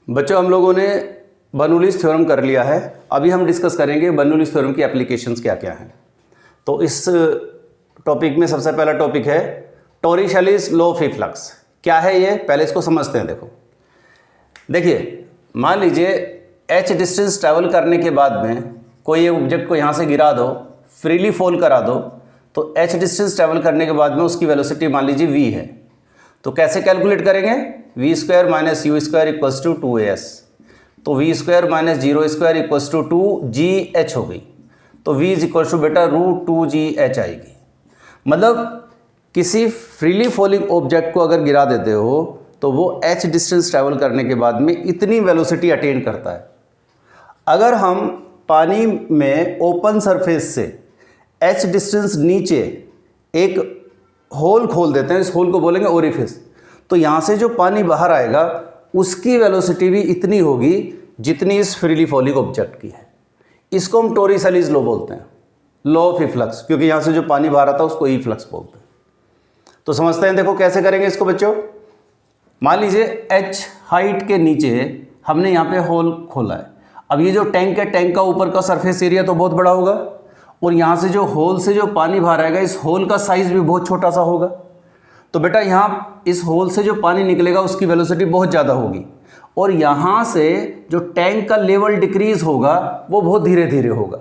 बच्चों, हम लोगों ने बर्नौलीज़ थ्योरम कर लिया है। अभी हम डिस्कस करेंगे बर्नौलीज़ थ्योरम की एप्लीकेशंस क्या क्या हैं। तो इस टॉपिक में सबसे पहला टॉपिक है टॉरिशेलिस लॉ ऑफ इफ्लक्स। क्या है ये, पहले इसको समझते हैं। देखिए, मान लीजिए h डिस्टेंस ट्रैवल करने के बाद में कोई ऑब्जेक्ट को यहाँ से गिरा दो, फ्रीली फॉल करा दो, तो h डिस्टेंस ट्रैवल करने के बाद में उसकी वेलोसिटी मान लीजिए v है। तो कैसे कैलकुलेट करेंगे? v square minus u square equals to 2as। तो v square minus zero square equals to 2gh हो गई। तो v इज इक्वल्स टू बेटा √2gh आएगी। मतलब किसी फ्रीली फॉलिंग ऑब्जेक्ट को अगर गिरा देते हो तो वो h डिस्टेंस ट्रैवल करने के बाद में इतनी वेलोसिटी अटेन करता है। अगर हम पानी में ओपन सरफेस से h डिस्टेंस नीचे एक होल खोल देते हैं, इस होल को बोलेंगे ओरिफिस, तो यहाँ से जो पानी बाहर आएगा उसकी वेलोसिटी भी इतनी होगी जितनी इस फ्रीली फॉलिंग ऑब्जेक्ट की है। इसको हम टॉरिशेलिस लॉ बोलते हैं, लॉ ऑफ इफ्लक्स, क्योंकि यहाँ से जो पानी बाहर आता है उसको इफ्लक्स बोलते हैं। तो समझते हैं, देखो कैसे करेंगे इसको बच्चों। मान लीजिए h हाइट के नीचे हमने यहाँ पे होल खोला है। अब ये जो टैंक है, टैंक का ऊपर का सरफेस एरिया तो बहुत बड़ा होगा, और यहाँ से जो होल से जो पानी बाहर आएगा इस होल का साइज भी बहुत छोटा सा होगा। तो बेटा यहाँ इस होल से जो पानी निकलेगा उसकी वेलोसिटी बहुत ज़्यादा होगी, और यहाँ से जो टैंक का लेवल डिक्रीज होगा वो बहुत धीरे धीरे होगा।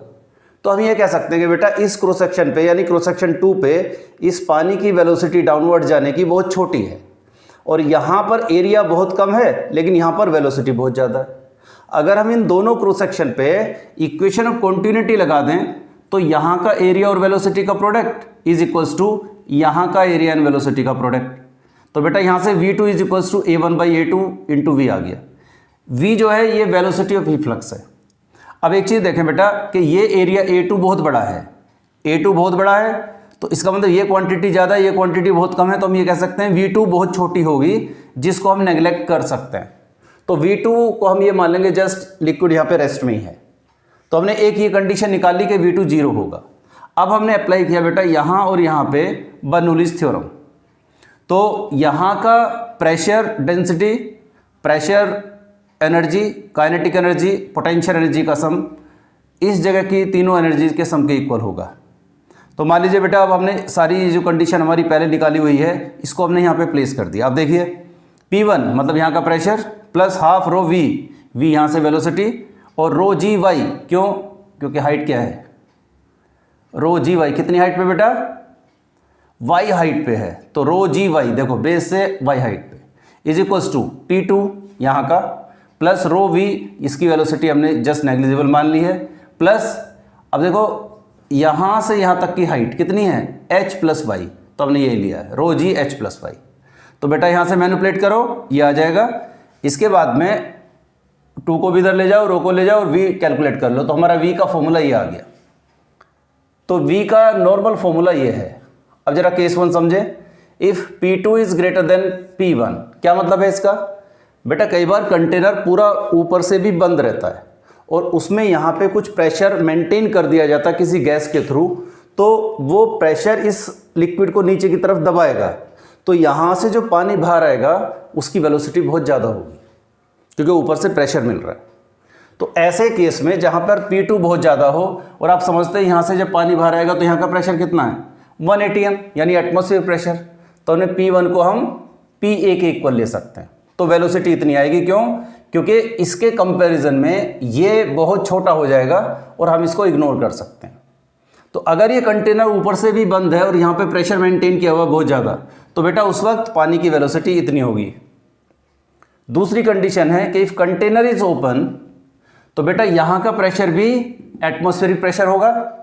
तो हम ये कह सकते हैं कि बेटा इस क्रॉस सेक्शन पे यानी क्रॉस सेक्शन 2 पे इस पानी की वेलोसिटी डाउनवर्ड जाने की बहुत छोटी है, और यहाँ पर एरिया बहुत कम है लेकिन यहाँ पर वेलोसिटी बहुत ज़्यादा है। अगर हम इन दोनों क्रॉस सेक्शन पे इक्वेशन ऑफ कॉन्टिन्यूटी लगा दें तो यहाँ का एरिया और वेलोसिटी का प्रोडक्ट इज इक्वल्स टू यहाँ का एरिया एंड वेलोसिटी का प्रोडक्ट। तो बेटा यहाँ से v2 is equals to a1/a2 into V आ गया। v जो है ये वेलोसिटी ऑफ इफ्लक्स है। अब एक चीज़ देखें बेटा कि ये एरिया a2 बहुत बड़ा है, a2 बहुत बड़ा है, तो इसका मतलब ये क्वांटिटी ज़्यादा है, ये क्वांटिटी बहुत कम है। तो हम ये कह सकते हैं v2 बहुत छोटी होगी जिसको हम नेग्लेक्ट कर सकते हैं। तो v2 को हम ये मान लेंगे जस्ट लिक्विड यहाँ पे रेस्ट में ही है। तो हमने एक ये कंडीशन निकाली कि v2 0 होगा। अब हमने अप्लाई किया बेटा यहाँ और यहाँ पे बर्नौलीज़ थ्योरम। तो यहाँ का pressure density, pressure energy, kinetic energy, potential energy का सम इस जगह की तीनों एनर्जीज के सम के इक्वल होगा। तो मान लीजिए बेटा अब हमने सारी जो कंडीशन हमारी पहले निकाली हुई है इसको हमने यहाँ पे प्लेस कर दिया। अब देखिए P1 मतलब यहाँ का pressure plus half rho V, V यहाँ से वेलोसिटी, और रो जी वाई, क्यों? क्योंकि हाइट क्या है, रो जी वाई कितनी हाइट पे बेटा? y हाइट पे है। तो रो जी वाई देखो बेस से y हाइट पे इज इक्वल्स टू P2 यहाँ का प्लस रो V, इसकी वेलोसिटी हमने जस्ट नेग्लिजिबल मान ली है, प्लस अब देखो यहाँ से यहाँ तक की हाइट कितनी है h प्लस वाई, तो हमने ये लिया है रो जी h प्लस वाई। तो बेटा यहाँ से मैनिपुलेट करो, ये आ जाएगा। इसके बाद में 2 को भी इधर ले जाओ, रो को ले जाओ और v कैलकुलेट कर लो। तो हमारा v का फॉर्मूला ये आ गया। तो v का नॉर्मल फॉर्मूला ये है। अब जरा केस 1 समझे। If P2 is greater than P1, क्या मतलब है इसका? बेटा कई बार कंटेनर पूरा ऊपर से भी बंद रहता है और उसमें यहाँ पे कुछ प्रेशर मेंटेन कर दिया जाता है किसी गैस के थ्रू, तो वो प्रेशर इस लिक्विड को नीचे की तरफ दबाएगा। तो यहाँ से जो पानी बाहर आएगा उसकी वेलोसिटी बहुत ज़्यादा होगी क्योंकि ऊपर से प्रेशर मिल रहा है। तो ऐसे केस में जहाँ पर P2 बहुत ज़्यादा हो और आप समझते हैं यहाँ से जब पानी बाहर आएगा तो यहाँ का प्रेशर कितना है 1 atm यानी एटमॉस्फेयर प्रेशर, तो हमने P1 को हम PA के इक्वल ले सकते हैं। तो वेलोसिटी इतनी आएगी, क्यों? क्योंकि इसके कंपैरिजन में ये बहुत छोटा हो जाएगा और हम इसको इग्नोर कर सकते हैं। तो अगर ये कंटेनर ऊपर से भी बंद है और यहाँ पे प्रेशर मेंटेन किया हुआ बहुत ज़्यादा, तो बेटा उस वक्त पानी की वेलोसिटी इतनी होगी। दूसरी कंडीशन है कि इफ कंटेनर इज ओपन, तो बेटा यहाँ का प्रेशर भी एटमॉस्फेरिक प्रेशर होगा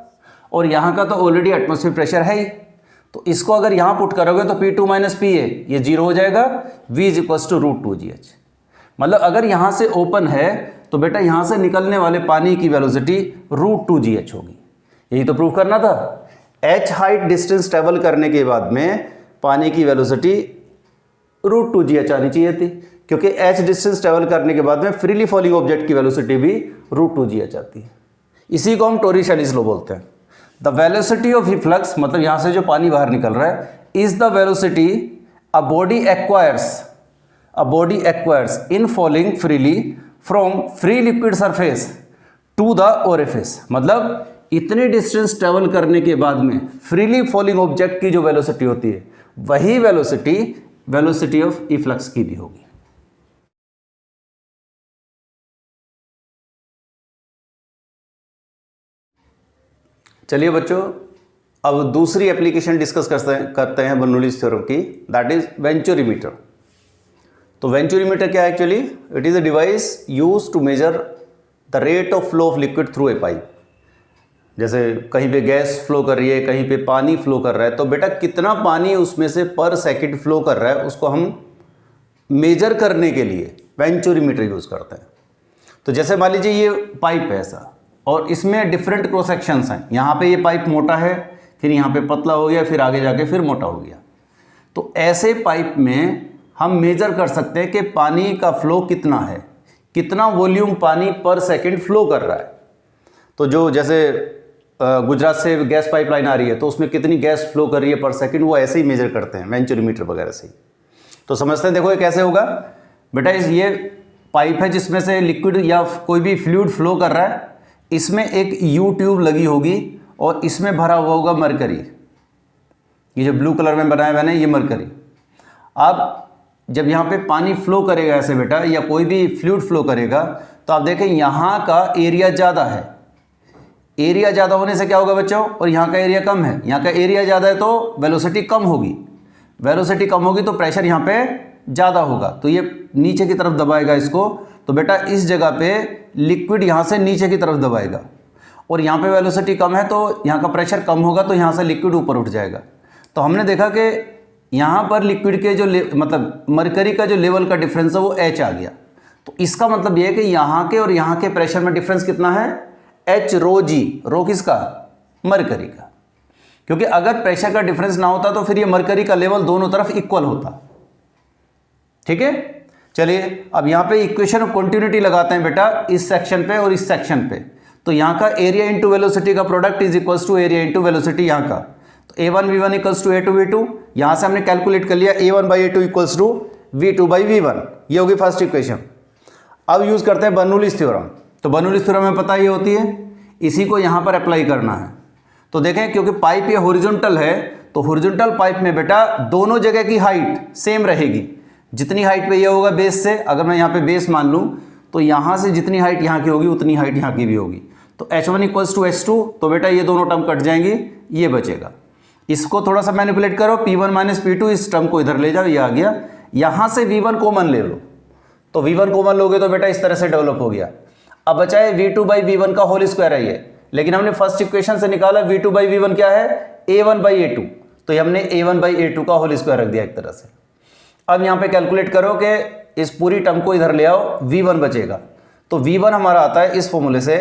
और यहाँ का तो ऑलरेडी एटमॉस्फेरिक प्रेशर है ही। तो इसको अगर यहाँ पुट करोगे तो P2 माइनस PA ये 0 हो जाएगा, V is equals to √2gh। मतलब अगर यहाँ से ओपन है तो बेटा यहाँ से निकलने वाले पानी की वेलोसिटी √2gh होगी। यही तो प्रूव करना था। h हाइट डिस्टेंस ट्रेवल करने के बाद में पानी की वेलोसिटी √2gh आनी चाहिए थी, क्योंकि h डिस्टेंस ट्रेवल करने के बाद में फ्रीली फॉलिंग ऑब्जेक्ट की वेलोसिटी भी √2gh आती है। इसी को हम टॉरिशेलिस लॉ बोलते हैं। द वेलोसिटी ऑफ इफ्लक्स मतलब यहाँ से जो पानी बाहर निकल रहा है is the velocity a body acquires a body acquires in falling freely from free liquid surface to the orifice, मतलब इतनी डिस्टेंस ट्रेवल करने के बाद में फ्रीली फॉलिंग ऑब्जेक्ट की जो वेलोसिटी होती है वही वेलोसिटी ऑफ इफ्लक्स की भी होगी। चलिए बच्चों, अब दूसरी एप्लीकेशन डिस्कस करते हैं बर्नौलीज थ्योरम की, दैट इज वेंचुरीमीटर। तो वेंचुरीमीटर क्या है actually? It is a device use to measure the rate of flow of liquid through a pipe. जैसे कहीं पे गैस फ्लो कर रही है, कहीं पे पानी फ्लो कर रहा है, तो बेटा कितना पानी उसमें से पर सेकंड फ्लो कर रहा है उसको हम मेजर करने के लिए वेंचुरीमीटर यूज करते हैं। तो जैसे मान लीजिए ये पाइप है ऐसा, और इसमें डिफरेंट क्रॉस सेक्शंस हैं। यहाँ पे ये पाइप मोटा है, फिर यहाँ पे पतला हो गया, फिर आगे जाके फिर मोटा हो गया। तो ऐसे पाइप में हम मेजर कर सकते हैं कि पानी का फ्लो कितना है, कितना वॉल्यूम पानी पर सेकंड फ्लो कर रहा है। तो जो जैसे गुजरात से गैस पाइपलाइन आ रही है तो उसमें कितनी गैस फ्लो कर रही है पर सेकंड, वो ऐसे ही मेजर करते हैं वेंचुरीमीटर वगैरह से ही। तो समझते हैं, देखो ये कैसे होगा बेटा। ये पाइप है जिसमें से लिक्विड या कोई भी फ्लूइड फ्लो कर रहा है, इसमें एक यू ट्यूब लगी होगी और इसमें भरा हुआ होगा मरकरी। ये जो ब्लू कलर में बनाया मैंने, ये मरकरी। अब जब यहाँ पे पानी फ्लो करेगा ऐसे बेटा, या कोई भी फ्लूइड फ्लो करेगा, तो आप देखें यहाँ का एरिया ज़्यादा है। एरिया ज़्यादा होने से क्या होगा बच्चों? और यहाँ का एरिया कम है। यहाँ का एरिया ज़्यादा है तो वेलोसिटी कम होगी, वेलोसिटी कम होगी तो प्रेशर यहाँ पे ज़्यादा होगा, तो ये नीचे की तरफ दबाएगा इसको। तो बेटा इस जगह पे लिक्विड यहाँ से नीचे की तरफ दबाएगा, और यहाँ पे वेलोसिटी कम है तो यहाँ का प्रेशर कम होगा, तो यहाँ से लिक्विड ऊपर उठ जाएगा। तो हमने देखा कि यहाँ पर लिक्विड के जो मतलब मरकरी का जो लेवल का डिफरेंस है वो H आ गया। तो इसका मतलब ये है कि यहाँ के और यहाँ के प्रेशर में डिफरेंस कितना है? H रो जी। रो किसका? मरकरी का। क्योंकि अगर प्रेशर का डिफरेंस ना होता तो फिर ये मरकरी का लेवल दोनों तरफ इक्वल होता। ठीक है, चलिए अब यहाँ पे इक्वेशन ऑफ कंटिन्यूटी लगाते हैं बेटा, इस सेक्शन पे और इस सेक्शन पे। तो यहाँ का एरिया इंटू वेलोसिटी का product is equals to area into velocity यहाँ का। तो A1V1 इक्वल्स टू A2V2, यहाँ से हमने कैलकुलेट कर लिया A1/A2 इक्वल्स टू V2/V1। ये होगी फर्स्ट इक्वेशन। अब यूज करते हैं बर्नौलीज थ्योरम। तो बर्नौलीज थ्योरम में पता ये होती है, इसी को यहाँ पर अप्लाई करना है। तो देखें, क्योंकि पाइप ये हॉरिजॉन्टल है, तो हॉरिजॉन्टल पाइप में बेटा दोनों जगह की हाइट सेम रहेगी। जितनी हाइट पे ये होगा बेस से, अगर मैं यहाँ पे बेस मान लूँ, तो यहाँ से जितनी हाइट यहाँ की होगी उतनी हाइट यहाँ की भी होगी। तो H1 इक्वल्स टू H2, तो बेटा ये दोनों टर्म कट जाएंगी, ये बचेगा। इसको थोड़ा सा मैनिपुलेट करो, P1 माइनस P2, इस टर्म को इधर ले जाओ, ये आ गया। यहाँ से V1 कॉमन ले लो, तो V1 कॉमन लोगे तो बेटा इस तरह से डेवलप हो गया। अब बचा है V2/V1 का होल स्क्वायर है ये, लेकिन हमने फर्स्ट इक्वेशन से निकाला V2/V1 क्या है? A1/A2, तो ये हमने A1/A2 का होल स्क्वायर रख दिया एक तरह से। अब यहाँ पे कैलकुलेट करो कि इस पूरी टर्म को इधर ले आओ, V1 बचेगा। तो V1 हमारा आता है इस फॉर्मूले से,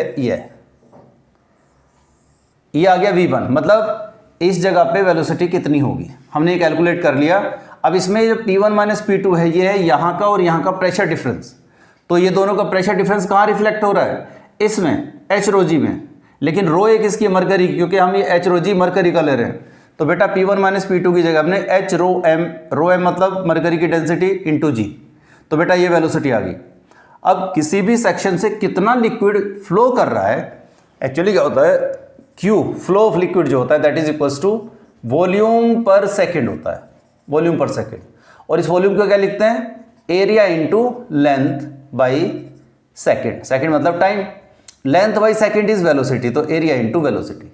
ये आ गया V1, मतलब इस जगह पे वेलोसिटी कितनी होगी हमने ये कैलकुलेट कर लिया। अब इसमें जो P1 माइनस P2 है, ये है यहाँ का और यहाँ का प्रेशर डिफरेंस। तो ये दोनों का प्रेशर डिफरेंस कहाँ रिफ्लेक्ट हो रहा है? इसमें H रो जी में। लेकिन रो एक इसकी मरकरी, क्योंकि हम ये H रो जी मरकरी का ले रहे हैं। तो बेटा P1 माइनस P2 की जगह हमने H रो एम मतलब मरकरी की डेंसिटी इंटू जी। तो बेटा ये वेलोसिटी आ गई। अब किसी भी सेक्शन से कितना लिक्विड फ्लो कर रहा है, एक्चुअली क्या होता है, Q फ्लो ऑफ लिक्विड जो होता है that is equals to volume per second होता है, वॉल्यूम पर सेकेंड। और इस वॉल्यूम को क्या लिखते हैं? Area into length by second. Second मतलब time, length by second is velocity, तो एरिया इंटू वेलोसिटी।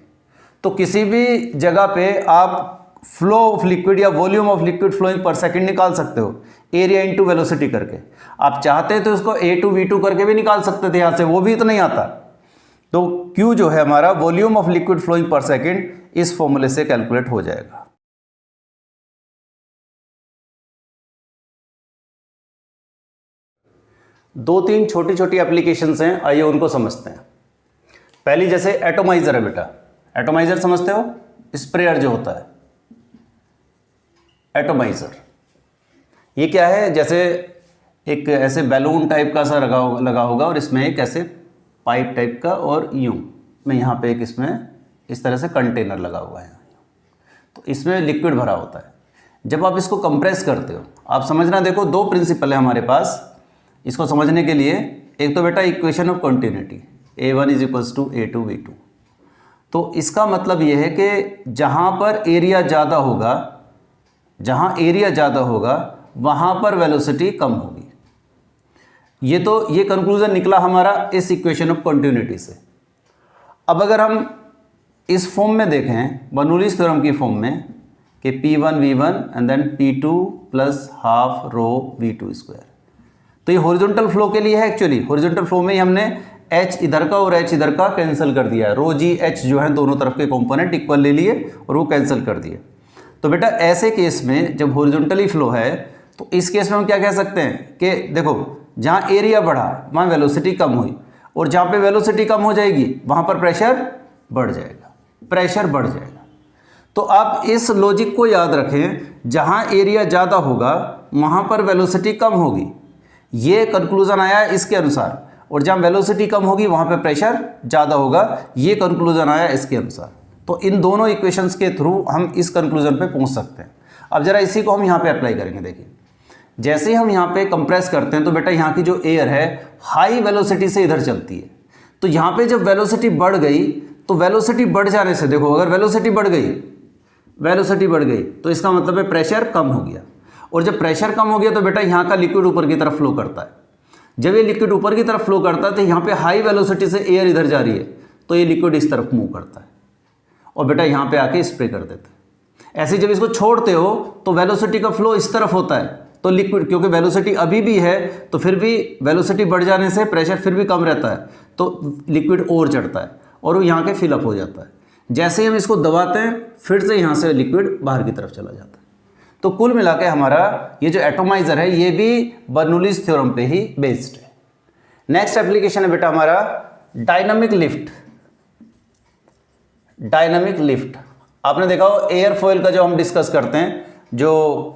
तो किसी भी जगह पे आप फ्लो ऑफ लिक्विड या volume of liquid flowing per second निकाल सकते हो, एरिया इंटू वेलोसिटी करके। आप चाहते तो इसको A2V2 करके भी निकाल सकते थे यहाँ से, वो भी इतना ही आता। तो Q जो है हमारा volume of liquid flowing per second, इस फॉर्मूले से कैलकुलेट हो जाएगा। दो तीन छोटी छोटी एप्लीकेशंस हैं, आइए उनको समझते हैं। पहली जैसे एटोमाइजर है बेटा, एटोमाइजर समझते हो? स्प्रेयर जो होता है, एटोमाइजर। ये क्या है? जैसे एक ऐसे बैलून टाइप का सा लगा होगा और इसमें एक ऐसे पाइप टाइप का, और यूं में यहाँ पे एक इसमें इस तरह से कंटेनर लगा हुआ है। तो इसमें लिक्विड भरा होता है। जब आप इसको कंप्रेस करते हो, आप समझना, देखो दो प्रिंसिपल है हमारे पास इसको समझने के लिए। एक तो बेटा equation of continuity A1 = A2 V2। तो इसका मतलब ये है कि जहाँ पर एरिया ज़्यादा होगा, जहाँ एरिया ज़्यादा होगा वहाँ पर वेलोसिटी कम होगी। ये कंक्लूजन निकला हमारा इस इक्वेशन ऑफ कंटिन्यूटी से। अब अगर हम इस फॉर्म में देखें, बर्नौलीज़ थ्योरम की फॉर्म में, कि P1 V1 and then P2 + ½ ρ V2²। तो ये हॉरिजॉन्टल फ्लो के लिए है। एक्चुअली हॉरिजॉन्टल फ्लो में ही हमने H इधर का और H इधर का कैंसिल कर दिया है। ρg H जो है दोनों तरफ के कंपोनेंट इक्वल ले लिए और वो कैंसिल कर दिए। तो बेटा ऐसे केस में जब हॉरिजॉन्टली फ्लो है तो इस केस में हम क्या कह सकते हैं कि देखो जहाँ एरिया बढ़ा वहाँ वेलोसिटी कम हुई, और जहाँ पे वेलोसिटी कम हो जाएगी वहाँ पर प्रेशर बढ़ जाएगा, प्रेशर बढ़ जाएगा। तो आप इस लॉजिक को याद रखें, जहाँ एरिया ज़्यादा होगा वहाँ पर वेलोसिटी कम होगी, ये कंक्लूजन आया है इसके अनुसार, और जहाँ वेलोसिटी कम होगी वहाँ पे प्रेशर ज़्यादा होगा, ये कंक्लूजन आया इसके अनुसार। तो इन दोनों इक्वेशंस के थ्रू हम इस कंक्लूजन पे पहुँच सकते हैं। अब जरा इसी को हम यहाँ पे अप्लाई करेंगे। देखिए जैसे ही हम यहाँ पे कंप्रेस करते हैं तो बेटा यहाँ की जो एयर है हाई वेलोसिटी से इधर चलती है, तो यहाँ पे जब वेलोसिटी बढ़ गई तो वेलोसिटी बढ़ जाने से, देखो अगर वेलोसिटी बढ़ गई तो इसका मतलब है प्रेशर कम हो गया, और जब प्रेशर कम हो गया तो बेटा यहाँ का लिक्विड ऊपर की तरफ फ्लो करता है। जब ये लिक्विड ऊपर की तरफ फ्लो करता है तो यहाँ पे हाई वेलोसिटी से एयर इधर जा रही है, तो ये लिक्विड इस तरफ मूव करता है और बेटा यहाँ पे आके स्प्रे कर देता है। ऐसे जब इसको छोड़ते हो तो वेलोसिटी का फ्लो इस तरफ होता है, तो लिक्विड, क्योंकि वेलोसिटी अभी भी है तो फिर भी वेलोसिटी बढ़ जाने से प्रेशर फिर भी कम रहता है, तो लिक्विड और चढ़ता है और वो यहाँ के फिलअप हो जाता है। जैसे ही हम इसको दबाते हैं फिर से यहाँ से लिक्विड बाहर की तरफ चला जाता है। तो कुल मिला के हमारा ये जो एटोमाइजर है ये भी बर्नौलीज़ थ्योरम पे ही बेस्ड है। नेक्स्ट एप्लीकेशन है बेटा हमारा डायनामिक लिफ्ट। डायनामिक लिफ्ट आपने देखा हो एयरफॉयल का जो हम डिस्कस करते हैं, जो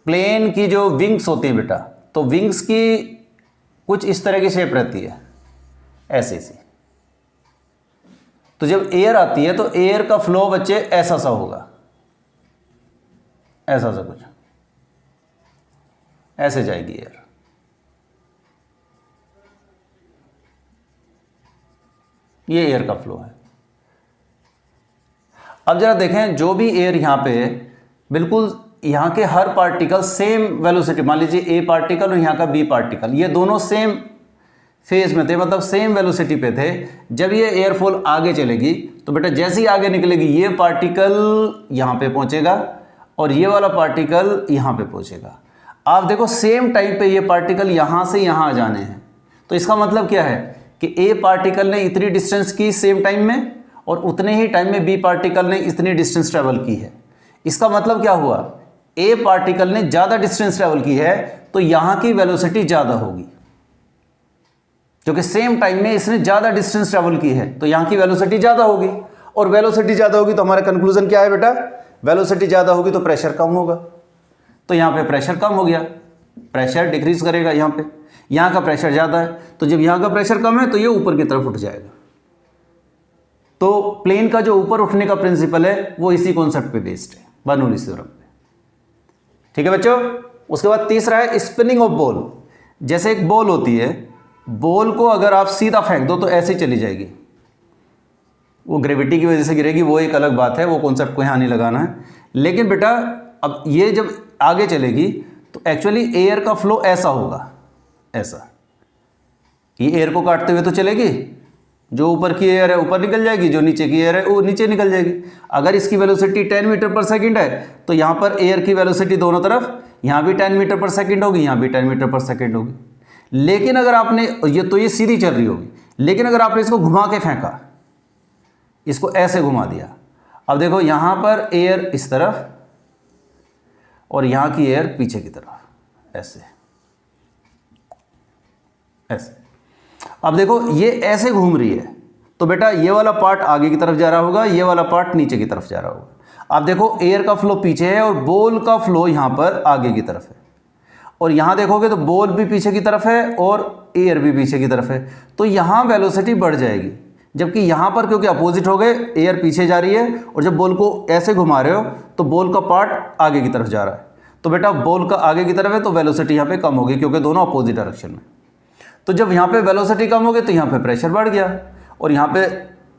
प्लेन की जो विंग्स होती हैं बेटा, तो विंग्स की कुछ इस तरह की शेप रहती है, ऐसी सी। तो जब एयर आती है तो एयर का फ्लो बच्चे ऐसा सा होगा, ऐसा सा कुछ ऐसे जाएगी एयर। ये एयर का फ्लो है। अब जरा देखें, जो भी एयर यहां पे बिल्कुल यहाँ के हर पार्टिकल सेम वेलोसिटी, मान लीजिए ए पार्टिकल और यहाँ का बी पार्टिकल, ये दोनों सेम फेज में थे, मतलब सेम वेलोसिटी पे थे। जब ये एयरफॉल आगे चलेगी तो बेटा जैसे ही आगे निकलेगी ये पार्टिकल यहाँ पे पहुँचेगा और ये वाला पार्टिकल यहाँ पे पहुँचेगा। आप देखो सेम टाइम पे ये पार्टिकल यहाँ से यहाँ आ जाने हैं, तो इसका मतलब क्या है कि ए पार्टिकल ने इतनी डिस्टेंस की सेम टाइम में और उतने ही टाइम में बी पार्टिकल ने इतनी डिस्टेंस ट्रेवल की है। इसका मतलब क्या हुआ, ए पार्टिकल ने ज़्यादा डिस्टेंस ट्रेवल की है तो यहाँ की वेलोसिटी ज़्यादा होगी, क्योंकि सेम टाइम में इसने ज़्यादा डिस्टेंस ट्रेवल की है तो यहाँ की वेलोसिटी ज़्यादा होगी। और वेलोसिटी ज़्यादा होगी तो हमारा कंक्लूजन क्या है बेटा, वेलोसिटी ज़्यादा होगी तो प्रेशर कम होगा। तो यहाँ पे प्रेशर कम हो गया, प्रेशर डिक्रीज करेगा यहाँ पे, यहाँ का प्रेशर ज़्यादा है तो जब यहाँ का प्रेशर कम है तो ये ऊपर की तरफ उठ जाएगा। तो प्लेन का जो ऊपर उठने का प्रिंसिपल है वो इसी कॉन्सेप्ट पे बेस्ड है, बर्नौलीज़ थ्योरम पे। ठीक है बच्चों। उसके बाद तीसरा है स्पिनिंग ऑफ बॉल। जैसे एक बॉल होती है, बॉल को अगर आप सीधा फेंक दो तो ऐसे ही चली जाएगी, वो ग्रेविटी की वजह से गिरेगी, वो एक अलग बात है, वो कॉन्सेप्ट को यहाँ नहीं लगाना है। लेकिन बेटा अब ये जब आगे चलेगी तो एक्चुअली एयर का फ्लो ऐसा होगा, ऐसा, ये एयर को काटते हुए तो चलेगी, जो ऊपर की एयर है ऊपर निकल जाएगी, जो नीचे की एयर है वो नीचे निकल जाएगी। अगर इसकी वेलोसिटी 10 मीटर पर सेकंड है तो यहाँ पर एयर की वेलोसिटी दोनों तरफ, यहाँ भी 10 मीटर पर सेकंड होगी, यहाँ भी 10 मीटर पर सेकंड होगी। लेकिन अगर आपने ये सीधी चल रही होगी, लेकिन अगर आपने इसको घुमा के फेंका, इसको ऐसे घुमा दिया, अब देखो यहाँ पर एयर इस तरफ और यहाँ की एयर पीछे की तरफ, ऐसे ऐसे। अब देखो ये ऐसे घूम रही है तो बेटा ये वाला पार्ट आगे की तरफ जा रहा होगा, ये वाला पार्ट नीचे की तरफ जा रहा होगा। अब देखो एयर का फ्लो पीछे है और बॉल का फ्लो यहाँ पर आगे की तरफ है, और यहाँ देखोगे तो बॉल भी पीछे की तरफ है और एयर भी पीछे की तरफ है, तो यहाँ वेलोसिटी बढ़ जाएगी। जबकि यहाँ पर क्योंकि अपोजिट हो गए, एयर पीछे जा रही है और जब बॉल को ऐसे घुमा रहे हो तो बॉल का पार्ट आगे की तरफ जा रहा है। तो बेटा बॉल का आगे की तरफ है तो वेलोसिटी यहाँ पे कम होगी क्योंकि दोनों अपोजिट डायरेक्शन में। तो जब यहाँ पे वेलोसिटी कम हो गई तो यहाँ पे प्रेशर बढ़ गया, और यहाँ पे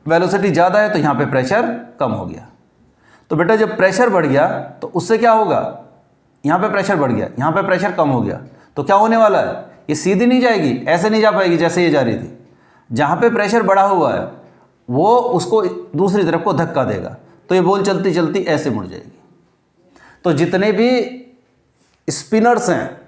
वेलोसिटी ज़्यादा है तो यहाँ पे प्रेशर कम हो गया। तो बेटा जब प्रेशर बढ़ गया तो उससे क्या होगा, यहाँ पे प्रेशर बढ़ गया, यहाँ पे प्रेशर कम हो गया, तो क्या होने वाला है, ये सीधी नहीं जाएगी, ऐसे नहीं जा पाएगी जैसे ये जा रही थी। जहाँ पे प्रेशर बढ़ा हुआ है वो उसको दूसरी तरफ को धक्का देगा, तो ये बॉल चलती चलती ऐसे मुड़ जाएगी। तो जितने भी स्पिनर्स हैं,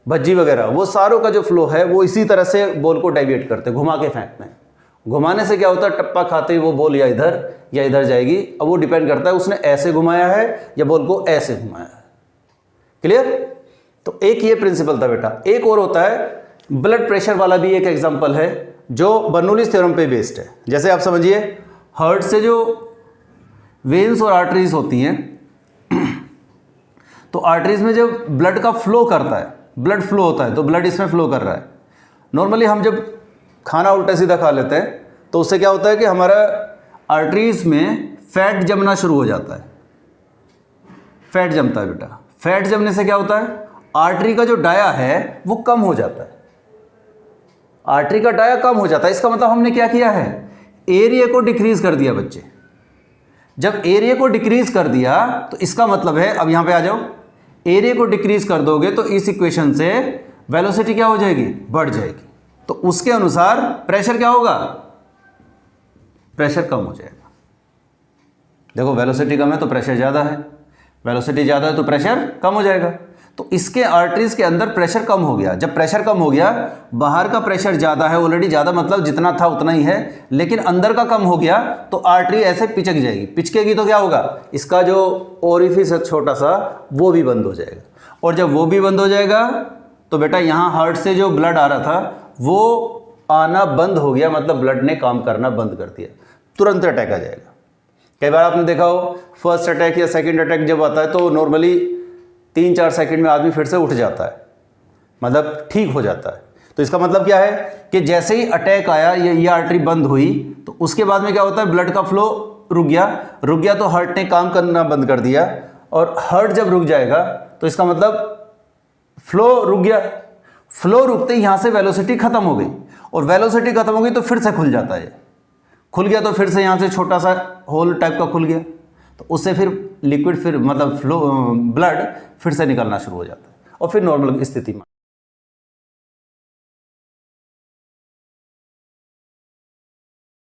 भज्जी वगैरह, वो सारों का जो फ्लो है वो इसी तरह से बॉल को डेविएट करते हैं, घुमा के फेंकते हैं। घुमाने से क्या होता है, टप्पा खाते ही वो बॉल या इधर जाएगी। अब वो डिपेंड करता है उसने ऐसे घुमाया है या बॉल को ऐसे घुमाया है। क्लियर? तो एक ये प्रिंसिपल था बेटा। एक और होता है ब्लड प्रेशर वाला, भी एक एग्जांपल है जो बर्नौलीज थ्योरम पे बेस्ड है। जैसे आप समझिए, हार्ट से जो वेन्स और आर्टरीज होती हैं, तो आर्टरीज में जब ब्लड का फ्लो करता है, ब्लड फ्लो होता है, तो ब्लड इसमें फ्लो कर रहा है। नॉर्मली हम जब खाना उल्टा सीधा खा लेते हैं तो उससे क्या होता है कि हमारा आर्टरीज में फैट जमना शुरू हो जाता है। फैट जमता है बेटा। फैट जमने से क्या होता है, आर्टरी का जो डाया है वो कम हो जाता है। आर्टरी का डाया कम हो जाता है, इसका मतलब हमने क्या किया है, एरिया को डिक्रीज कर दिया बच्चे। जब एरिया को डिक्रीज कर दिया तो इसका मतलब है, अब यहां पे आ जाओ, एरिया को डिक्रीज कर दोगे तो इस इक्वेशन से वेलोसिटी क्या हो जाएगी, बढ़ जाएगी। तो उसके अनुसार प्रेशर क्या होगा, प्रेशर कम हो जाएगा। देखो वेलोसिटी कम है तो प्रेशर ज़्यादा है, वेलोसिटी ज़्यादा है तो प्रेशर कम हो जाएगा। तो इसके आर्टरीज के अंदर प्रेशर कम हो गया। जब प्रेशर कम हो गया, बाहर का प्रेशर ज़्यादा है ऑलरेडी, ज़्यादा मतलब जितना था उतना ही है, लेकिन अंदर का कम हो गया तो आर्टरी ऐसे पिचक जाएगी। पिचकेगी तो क्या होगा, इसका जो ओरिफिस है छोटा सा वो भी बंद हो जाएगा। और जब वो भी बंद हो जाएगा तो बेटा यहाँ हार्ट से जो ब्लड आ रहा था वो आना बंद हो गया, मतलब ब्लड ने काम करना बंद कर दिया, तुरंत अटैक आ जाएगा। कई बार आपने देखा हो फर्स्ट अटैक या सेकंड अटैक जब आता है तो नॉर्मली 3-4 सेकंड में आदमी फिर से उठ जाता है, मतलब ठीक हो जाता है। तो इसका मतलब क्या है कि जैसे ही अटैक आया, ये आर्टरी बंद हुई, तो उसके बाद में क्या होता है, ब्लड का फ्लो रुक गया तो हार्ट ने काम करना बंद कर दिया। और हार्ट जब रुक जाएगा तो इसका मतलब फ्लो रुक गया। फ्लो रुकते ही यहाँ से वेलोसिटी खत्म हो गई, और वेलोसिटी खत्म हो गई तो फिर से खुल जाता है। खुल गया तो फिर से यहाँ से छोटा सा होल टाइप का खुल गया, तो उससे फिर लिक्विड, फिर मतलब फ्लो, ब्लड फिर से निकलना शुरू हो जाता है और फिर नॉर्मल स्थिति में